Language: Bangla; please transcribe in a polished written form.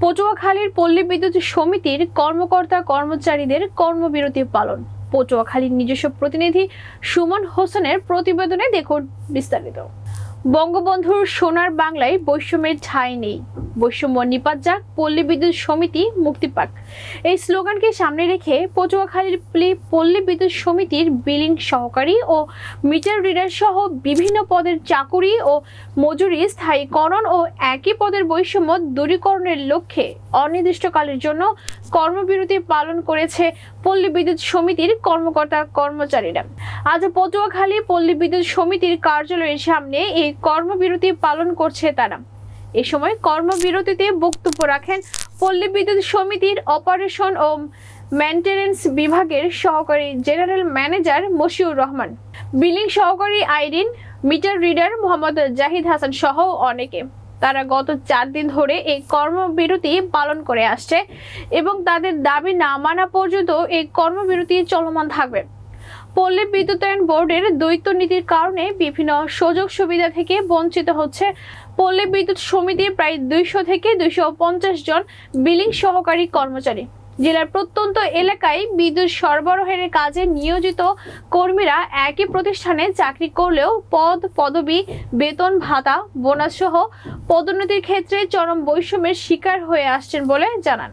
পটুয়াখালীর পল্লী বিদ্যুৎ সমিতির কর্মকর্তা কর্মচারীদের কর্মবিরতি পালন। পটুয়াখালীর নিজস্ব প্রতিনিধি সুমন হোসেনের প্রতিবেদনে দেখুন বিস্তারিত। বঙ্গবন্ধুর সোনার বাংলায় বৈষম্যের ঠাঁই নেই, বৈষম্য নিপাত যাক, পল্লী বিদ্যুৎ সমিতি মুক্তি পাক, এই স্লোগানকে সামনে রেখে পটুয়াখালীর পল্লী বিদ্যুৎ সমিতির বিলিং সহকারী ও মিটার রিডার সহ বিভিন্ন পদের চাকুরি ও মজুরি স্থায়ীকরণ ও একই পদের বৈষম্য দূরীকরণের লক্ষ্যে অনির্দিষ্টকালের জন্য কর্মবিরতি পালন করেছে পল্লী বিদ্যুৎ সমিতির কর্মকর্তা কর্মচারীরা। আজ পটুয়াখালী পল্লী বিদ্যুৎ সমিতির কার্যালয়ের সামনে এই কর্মবিরতি পালন করছে তারা। এ সময় কর্মবিরতিতে বক্তব্য রাখেন পল্লী বিদ্যুৎ সমিতির অপারেশন ও মেইনটেনেন্স বিভাগের সহকারী general manager Moshiur Rahman, billing সহকারী আইরিন, মিটার রিডার মোহাম্মদ জাহিদ হাসান সহ অনেকে। তারা গত 4 দিন ধরে এই কর্মবিরতি পালন করে আসছে এবং তাদের দাবি না মানা পর্যন্ত এই কর্মবিরতি চলমান থাকবে। পল্লী বিদ্যুতায়ন বোর্ডের দ্বৈত নীতির কারণে বিভিন্ন সুযোগ সুবিধা থেকে বঞ্চিত হচ্ছে পল্লী বিদ্যুৎ সমিতির প্রায় 200 থেকে 250 জন বিলিং সহকারী কর্মচারী। জেলার প্রত্যন্ত এলাকায় বিদ্যুৎ সরবরাহের কাজে নিয়োজিত কর্মীরা একই প্রতিষ্ঠানে চাকরি করলেও পদ, পদবি, বেতন, ভাতা, বোনাস সহ পদোন্নতির ক্ষেত্রে চরম বৈষম্যের শিকার হয়ে আসছেন বলে জানান।